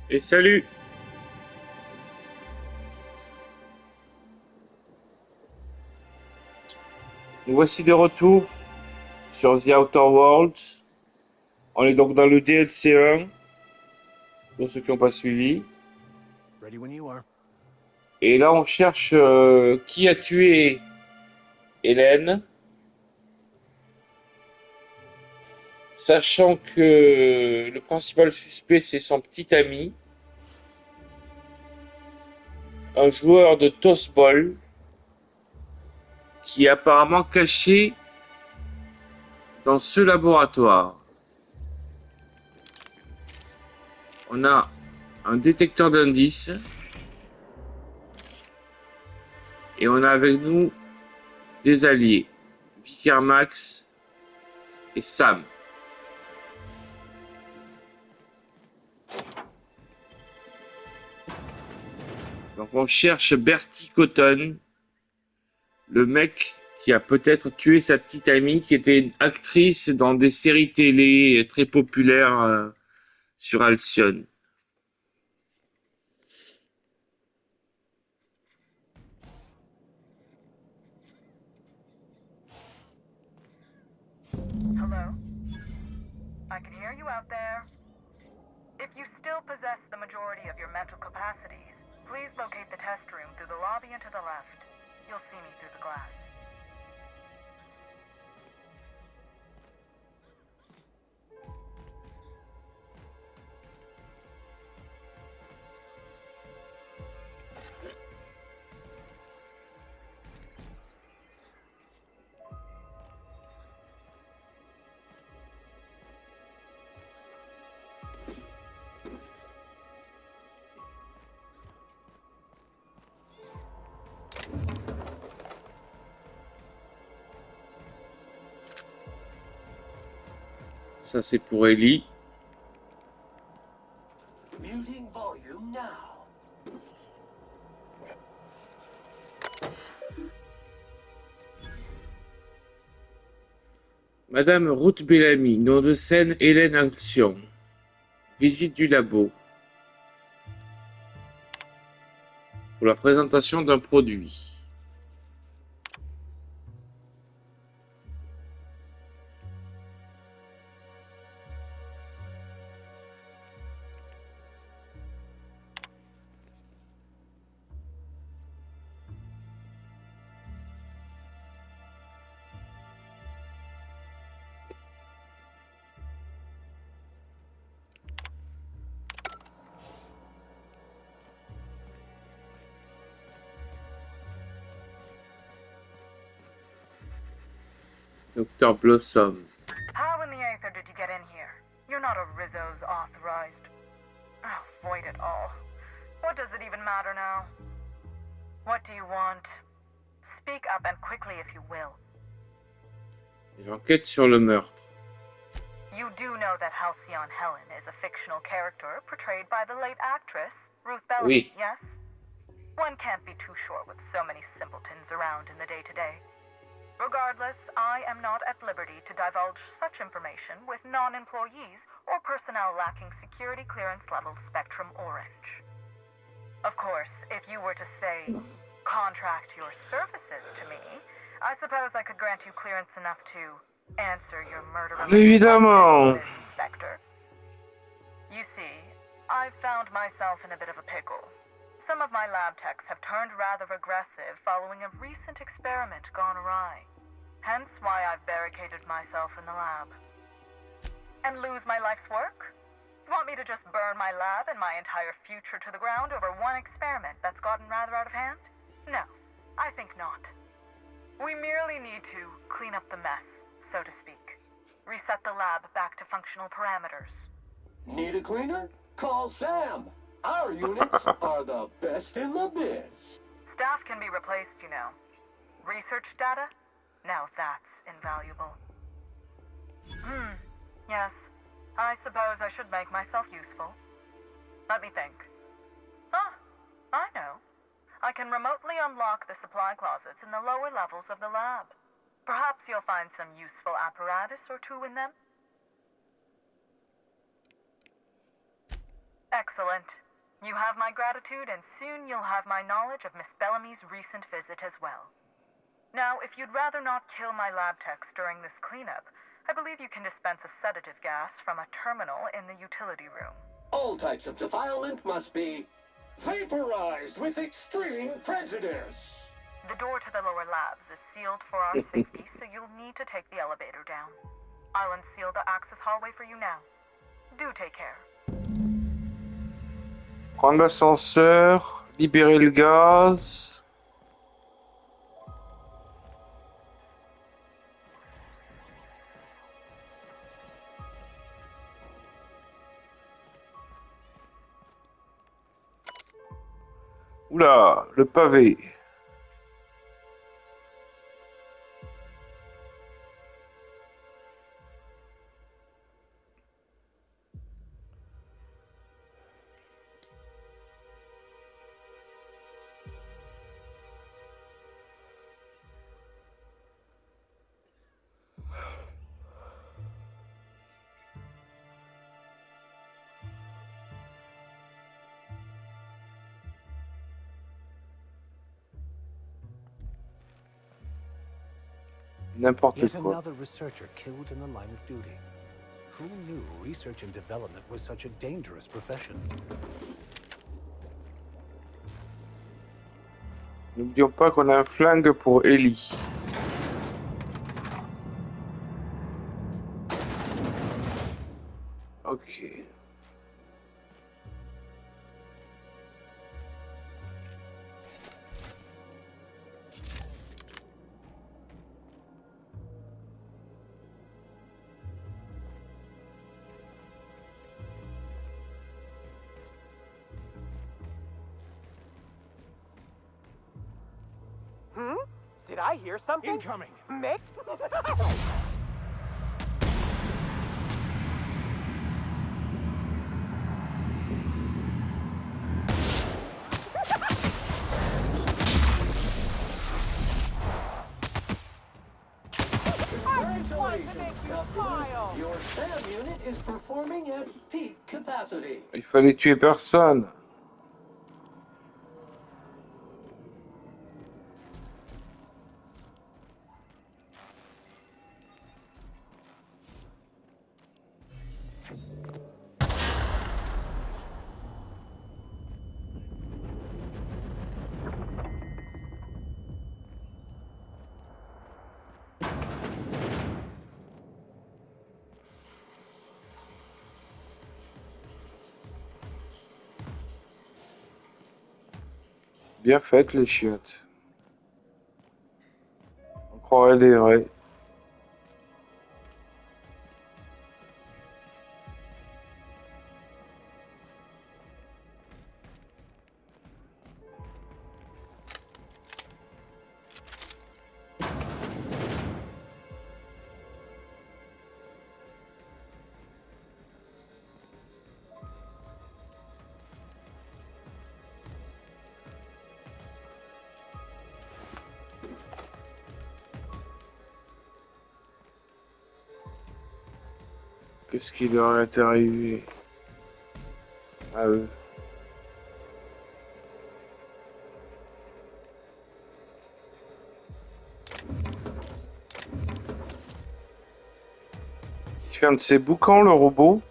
Et salut! Nous voici de retour sur The Outer Worlds. On est donc dans le DLC 1, pour ceux qui n'ont pas suivi. Ready when you are. Et là, on cherche qui a tué Hélène, sachant que le principal suspect, c'est son petit ami, un joueur de tossball, qui est apparemment caché dans ce laboratoire. On a un détecteur d'indices et on a avec nous des alliés, Vicar Max et Sam. Donc on cherche Bertie Cotton, le mec qui a peut-être tué sa petite amie, qui était une actrice dans des séries télé très populaires sur Alcyon. Hello? I can hear you out there. If you still possess the majority of your mental capacities, please locate the test room through the lobby and to the left. You'll see me through the glass. Ça c'est pour Ellie. Muting volume now. Madame Ruth Bellamy, nom de scène Hélène Action. Visite du labo. Pour la présentation d'un produit. Dr Blossom. How in the aether did you get in here? You're not a Rizzo's authorized. Oh, void it all. What does it even matter now? What do you want? Speak up and quickly if you will. J'enquête sur le meurtre. You do know that Halcyon Helen is a fictional character portrayed by the late actress, Ruth Bellamy, Oui. yes? One can't be too sure with so many simpletons around in the day-to-day. Regardless, I am not at liberty to divulge such information with non-employees or personnel lacking security clearance level Spectrum Orange. Of course, if you were to say, contract your services to me, I suppose I could grant you clearance enough to answer your murder-related Évidemment. questions, Ms. Spectre. You see, I've found myself in a bit of a pickle. Some of my lab techs have turned rather aggressive following a recent experiment gone awry. Hence why I've barricaded myself in the lab. And lose my life's work? You want me to just burn my lab and my entire future to the ground over one experiment that's gotten rather out of hand? No, I think not. We merely need to clean up the mess, so to speak. Reset the lab back to functional parameters. Need a cleaner? Call Sam. Our units are the best in the biz. Staff can be replaced, you know. Research data? Now that's invaluable. Yes. I suppose I should make myself useful. Let me think. Ah, I know. I can remotely unlock the supply closets in the lower levels of the lab. Perhaps you'll find some useful apparatus or two in them. Excellent. Excellent. You have my gratitude, and soon you'll have my knowledge of Miss Bellamy's recent visit as well. Now, if you'd rather not kill my lab techs during this cleanup, I believe you can dispense a sedative gas from a terminal in the utility room. All types of defilement must be vaporized with extreme prejudice. The door to the lower labs is sealed for our safety, so you'll need to take the elevator down. I'll unseal the access hallway for you now. Do take care. Prendre l'ascenseur, libérer le gaz. Oula, le pavé. N'importe Yet quoi. another researcher killed in the line of duty. Who knew research and development was such a dangerous profession? N'oublions pas qu'on a un flingue pour Ellie. Ok. Did I hear something? Incoming! Mick? Congratulations, Customer. Your SAM unit is performing at peak capacity. Il fallait tuer personne. Bien faites les chiottes. On croirait des vrais. Qu'est-ce qui leur est arrivé à eux? Il fait un de ses boucans, le robot.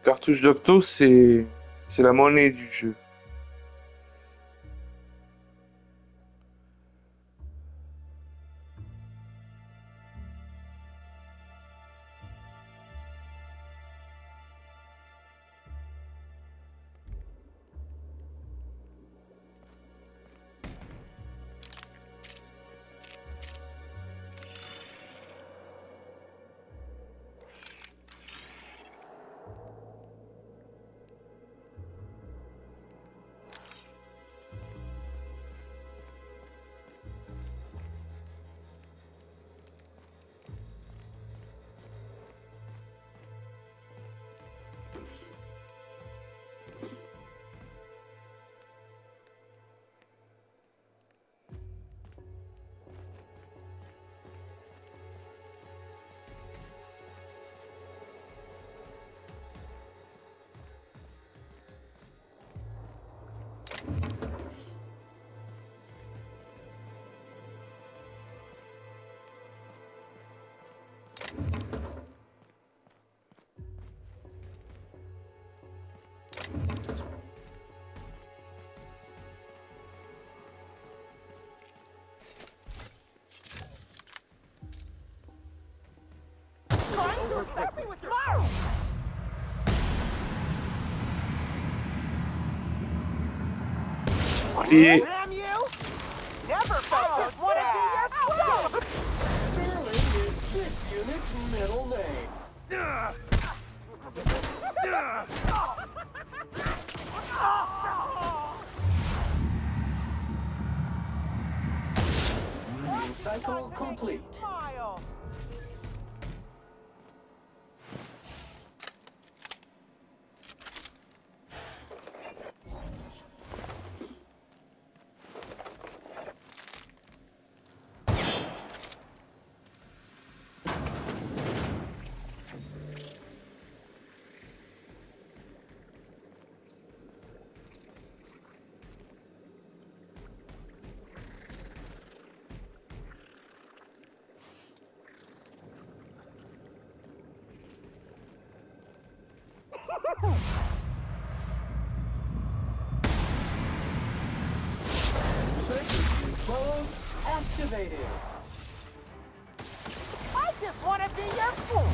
Cartouche d'Octo, c'est la monnaie du jeu. perfectly. Tomorrow. Plié. Damn you! Never felt those want to see your food. Sterling is this unit's middle name. Cycle complete. Smile. Mode activated. I just want to be your fool.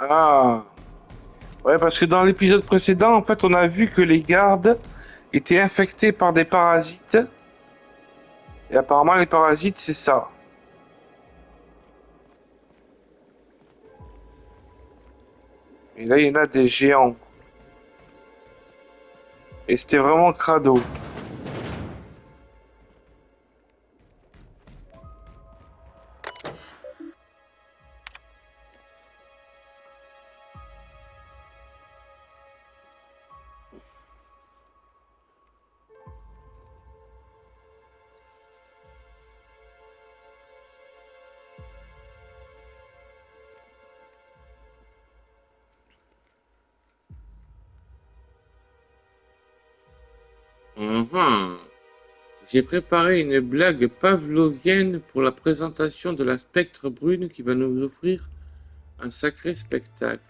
Ah. Ouais, parce que dans l'épisode précédent, en fait, on a vu que les gardes étaient infectés par des parasites. Et apparemment, les parasites, c'est ça. Et là, il y en a des géants. Et c'était vraiment crado. Mhm. J'ai préparé une blague pavlovienne pour la présentation de la spectre brune qui va nous offrir un sacré spectacle.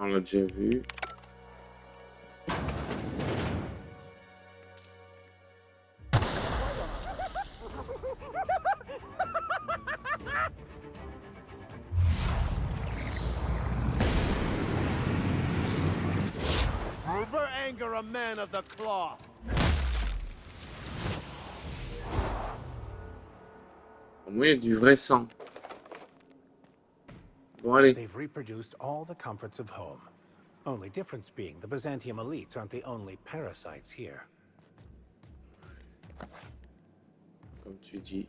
On l'a déjà vu. Never anger a man of the cloth. Au moins, il y a du vrai sang. Bon, allez. They've reproduced all the comforts of home. Only difference being the Byzantium elites aren't the only parasites here. Comme tu dis.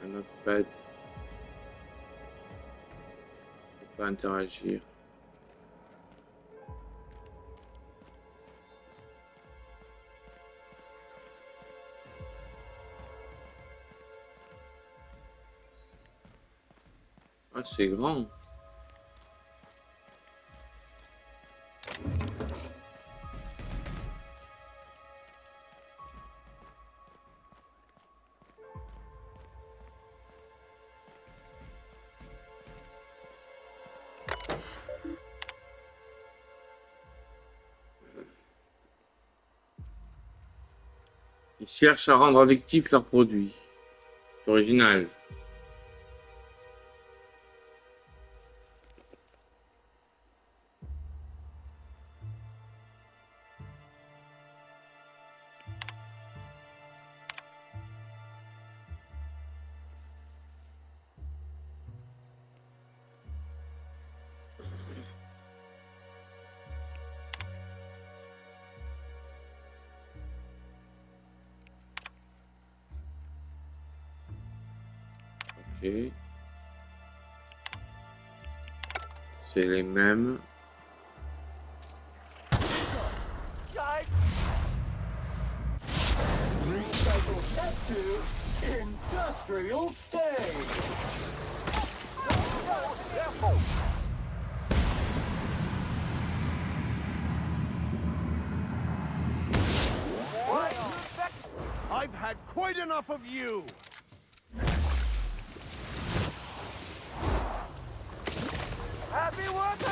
Un autre pad. On peut pas interagir. Ah, c'est grand. Ils cherchent à rendre addictifs leurs produits. C'est original. Ok. C'est les mêmes. Recycle set to industrial stage. I've had quite enough of you. Happy working?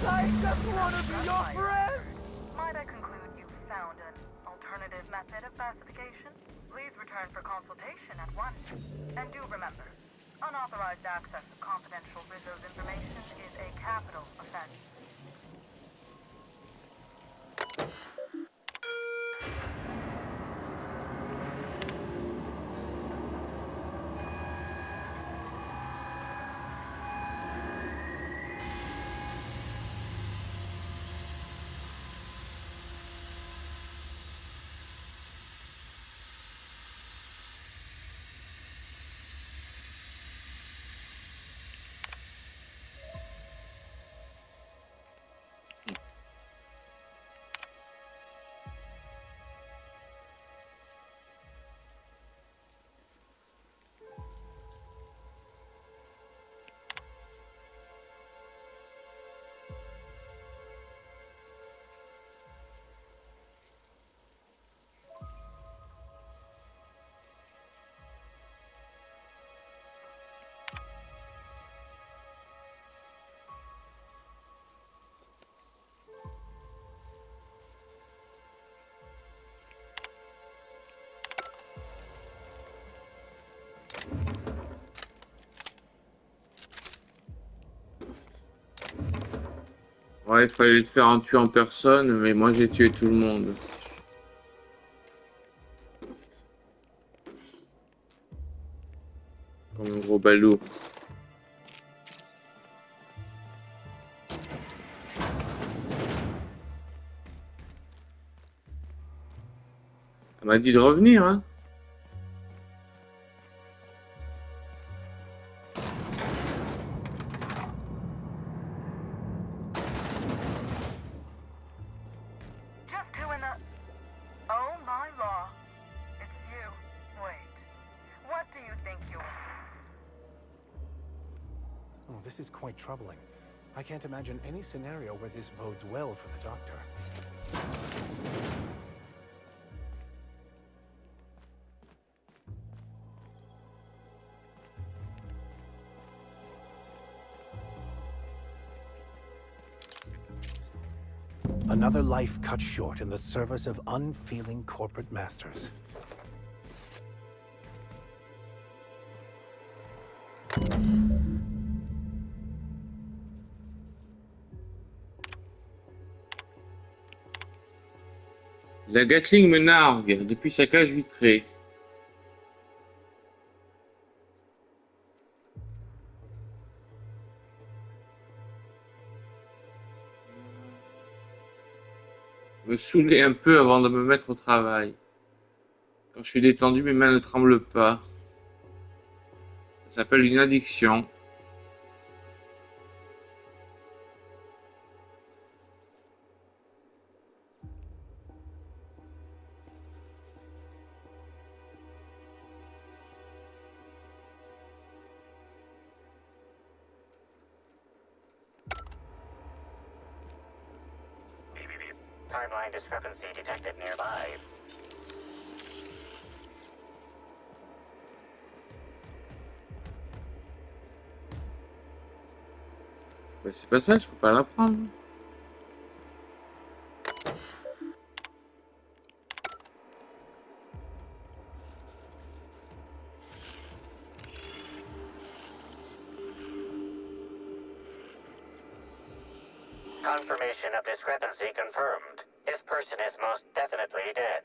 I just want to be your friend. Might I conclude you've found an alternative method of pacification? Please return for consultation at once. And do remember, unauthorized access of confidential Rizzo's information is a capital offense. Ouais, il fallait le faire en tuant personne, mais moi j'ai tué tout le monde. Comme un gros balourd. Elle m'a dit de revenir, hein. Just who in the... Oh my law. It's you. Wait. What do you think you are? Oh, this is quite troubling. I can't imagine any scenario where this bodes well for the Doctor. Another life cut short in the service of unfeeling corporate masters. La Gatling me nargue depuis sa cage vitrée. Me saouler un peu avant de me mettre au travail. Quand je suis détendu, mes mains ne tremblent pas. Ça s'appelle une addiction. Timeline discrepancy detected nearby. Bah, c'est pas ça, je peux pas la prendre. Confirmation of discrepancy confirmed. This person is most definitely dead.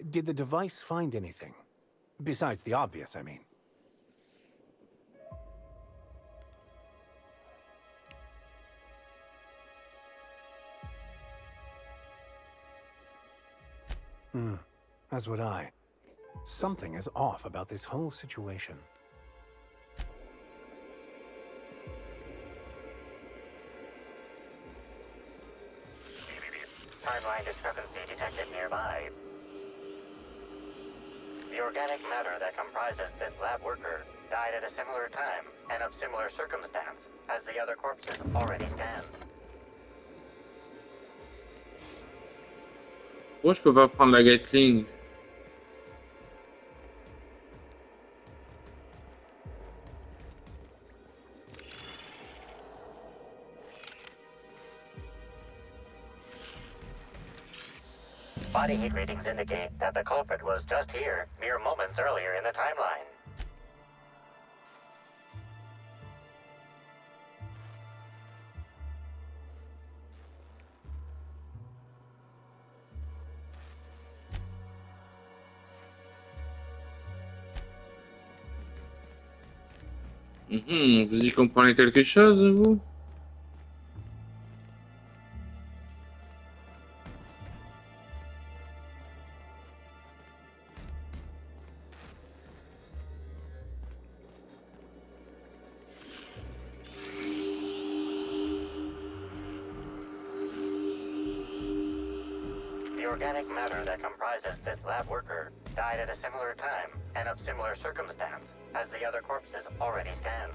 Did the device find anything? Besides the obvious, I mean. As would I. Something is off about this whole situation. Timeline discrepancy detected nearby. The organic matter that comprises this lab worker died at a similar time and of similar circumstance as the other corpses already scanned. Pourquoi je peux pas prendre la Gatling? Body heat readings indicate that the culprit was just here mere moments earlier in the timeline. Vous y comprenez quelque chose, vous? The organic matter that comprises this lab worker died at a similar time and of similar circumstance as the other corpses already scanned.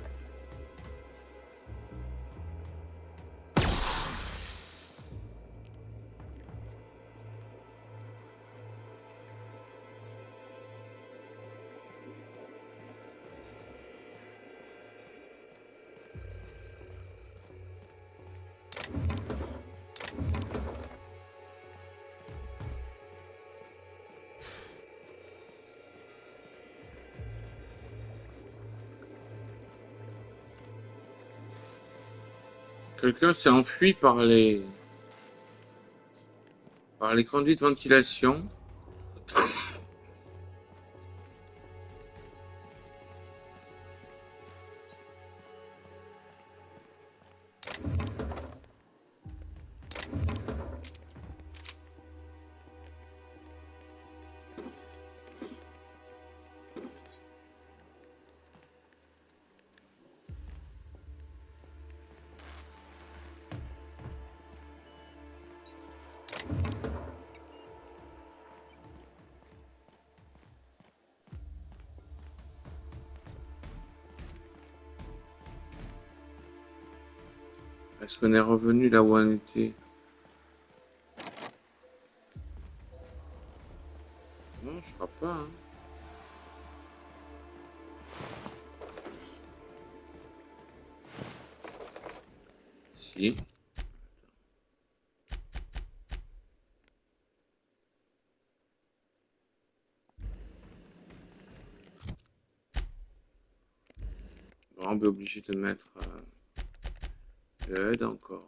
Quelqu'un s'est enfui par les conduits de ventilation. Est-ce qu'on est revenu là où on était? Non, je crois pas. Hein. Si. Bon, on est obligé de mettre le HUD encore.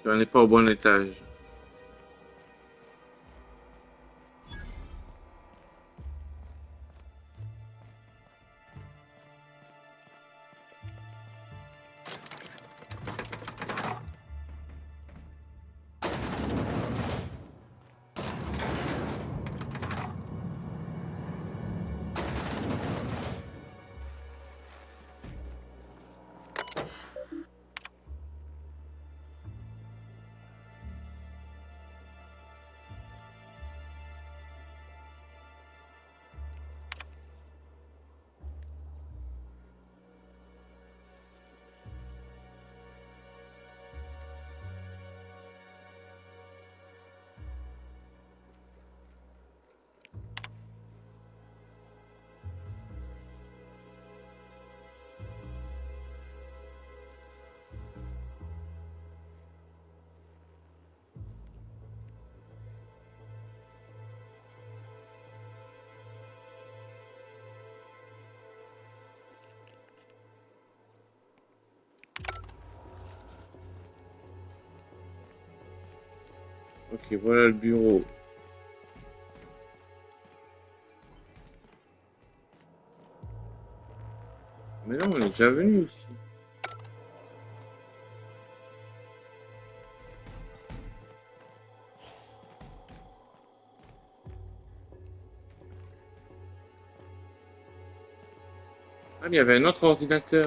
On n'est pas au bon étage. Ok, voilà le bureau. Mais non, on est déjà venu ici. Ah, mais il y avait un autre ordinateur.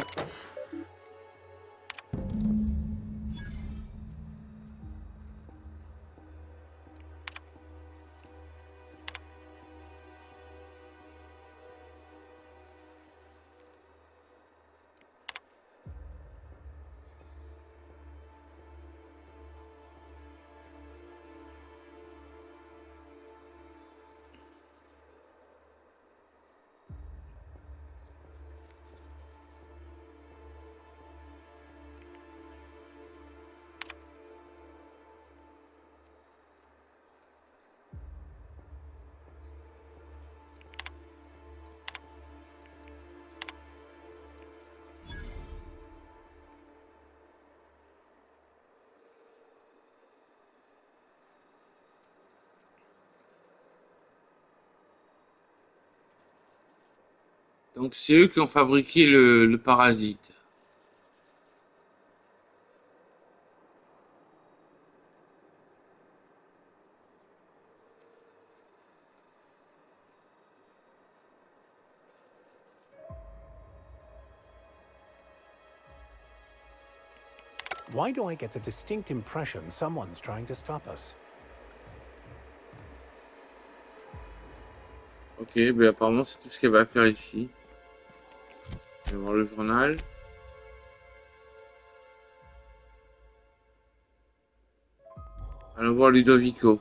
Donc c'est eux qui ont fabriqué le parasite. Why do I get the distinct impression someone's trying to stop us? Ok, ben apparemment c'est tout ce qu'elle va faire ici. Je vais voir le journal. Allons voir Ludovico.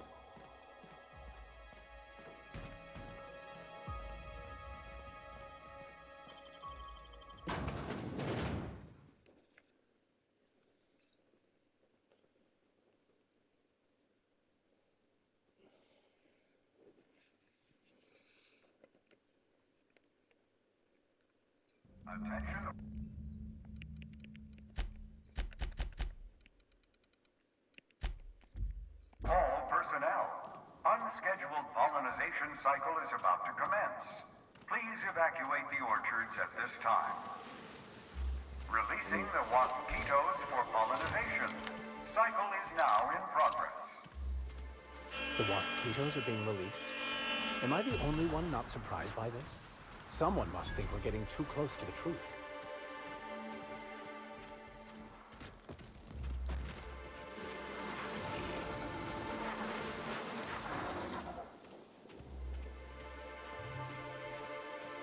All personnel. Unscheduled pollinization cycle is about to commence. Please evacuate the orchards at this time. Releasing the mosquitoes for pollinization. Cycle is now in progress. The mosquitoes are being released. Am I the only one not surprised by this? Someone must think we're getting too close to the truth.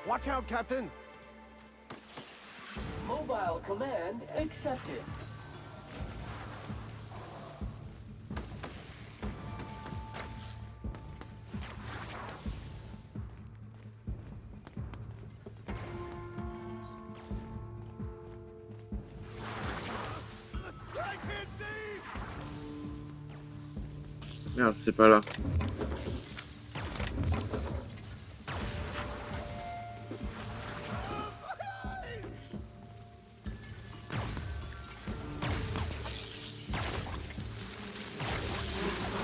Watch out, Captain! Mobile command accepted. Merde, c'est pas là.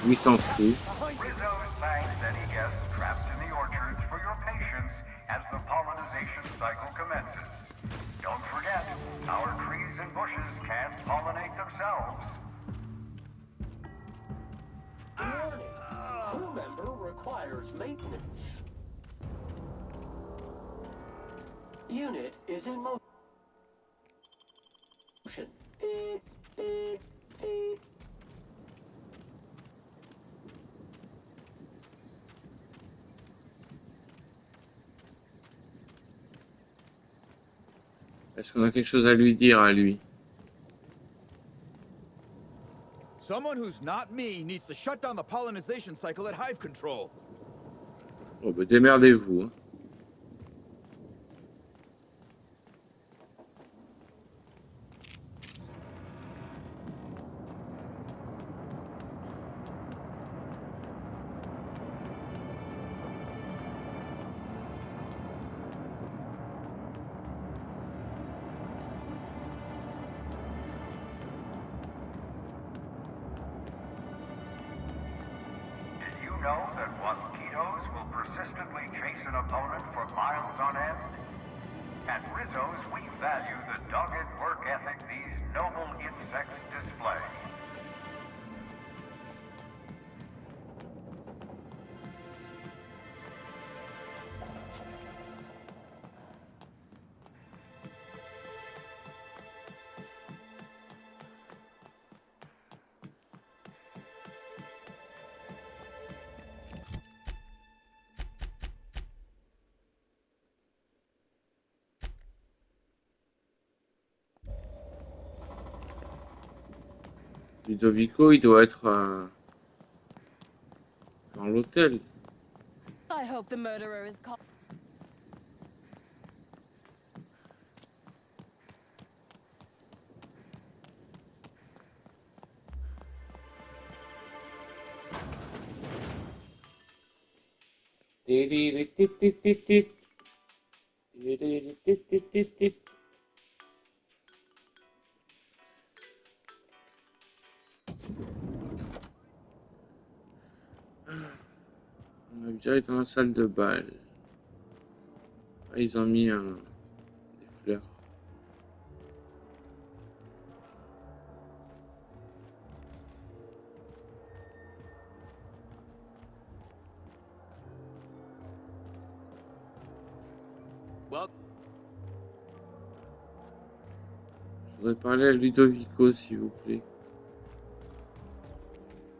Lui, il s'en fout. Rizzo's thanks any guests trapped in the orchards for your patience as the pollinization cycle commences. Don't forget, our trees and bushes can pollinate themselves. Warning. Crew member requires maintenance. Unit is in motion. Beep, beep, beep. Est-ce qu'on a quelque chose à lui dire à lui? Someone who's not me needs to shut down the pollinization cycle at hive control. Bon, bah, démerdez-vous. Hein. Did you know that mosquitoes will persistently chase an opponent for miles on end? At Rizzo's, we value the dogged work ethic these noble insects display. Ludovico, il doit être dans l'hôtel. I hope the murderer is caught. On va direct dans la salle de bal. Ah, ils ont mis des fleurs. Well, Je voudrais parler à Ludovico, s'il vous plaît.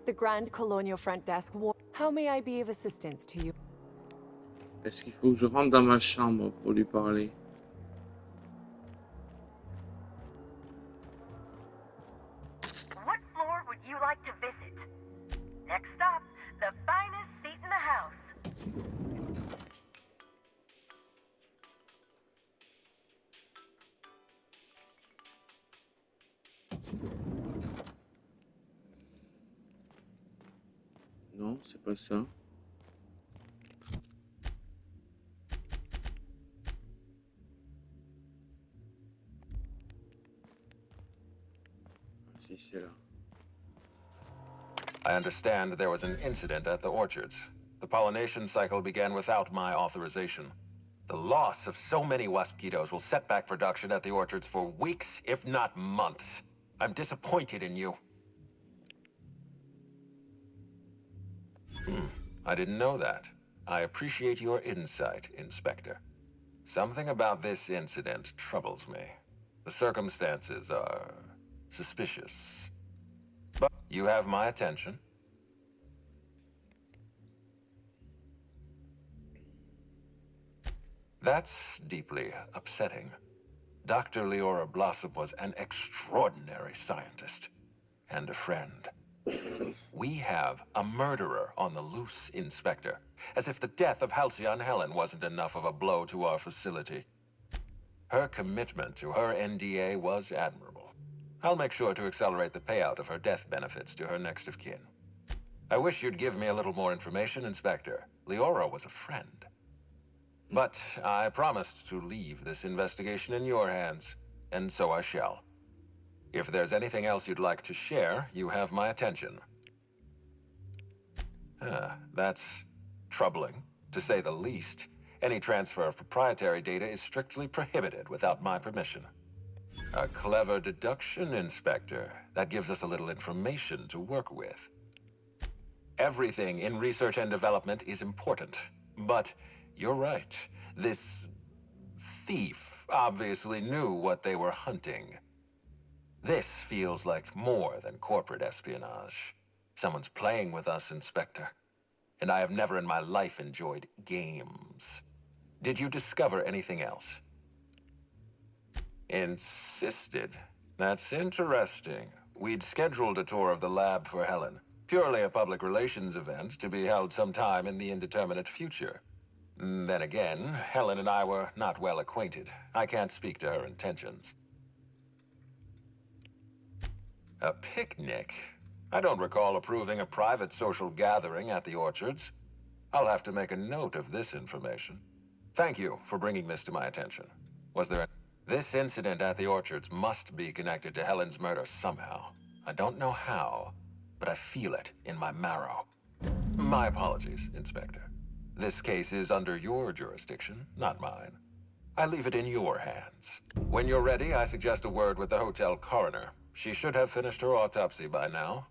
The Grand Colonial Front Desk. How may I be of assistance to you? Est-ce qu'il faut que je rentre dans ma chambre pour lui parler? What floor would you like to visit? Next stop, the finest seat in the house. Non, c'est pas ça. Ah, si, c'est là. I understand there was an incident at the orchards. The pollination cycle began without my authorization. The loss of so many wasquitos will set back production at the orchards for weeks, if not months. I'm disappointed in you. I didn't know that. I appreciate your insight, Inspector. Something about this incident troubles me. The circumstances are suspicious. But you have my attention. That's deeply upsetting. Dr. Leora Blossom was an extraordinary scientist and a friend. We have a murderer on the loose, Inspector. As if the death of Halcyon Helen wasn't enough of a blow to our facility. Her commitment to her NDA was admirable. I'll make sure to accelerate the payout of her death benefits to her next of kin. I wish you'd give me a little more information, Inspector. Leora was a friend. But I promised to leave this investigation in your hands, and so I shall. If there's anything else you'd like to share, you have my attention. That's troubling, to say the least. Any transfer of proprietary data is strictly prohibited without my permission. A clever deduction, Inspector. That gives us a little information to work with. Everything in research and development is important. But you're right. This thief obviously knew what they were hunting. This feels like more than corporate espionage. Someone's playing with us, Inspector. And I have never in my life enjoyed games. Did you discover anything else? Insisted. That's interesting. We'd scheduled a tour of the lab for Helen. Purely a public relations event to be held sometime in the indeterminate future. Then again, Helen and I were not well acquainted. I can't speak to her intentions. A picnic? I don't recall approving a private social gathering at the Orchards. I'll have to make a note of this information. Thank you for bringing this to my attention. Was there This incident at the Orchards must be connected to Helen's murder somehow. I don't know how, but I feel it in my marrow. My apologies, Inspector. This case is under your jurisdiction, not mine. I leave it in your hands. When you're ready, I suggest a word with the hotel coroner. She should have finished her autopsy by now.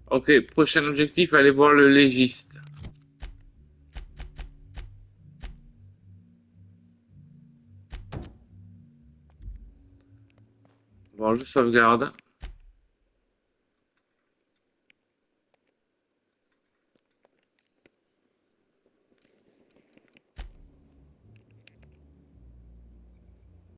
Ok, prochain objectif, aller voir le légiste. Bon, je sauvegarde.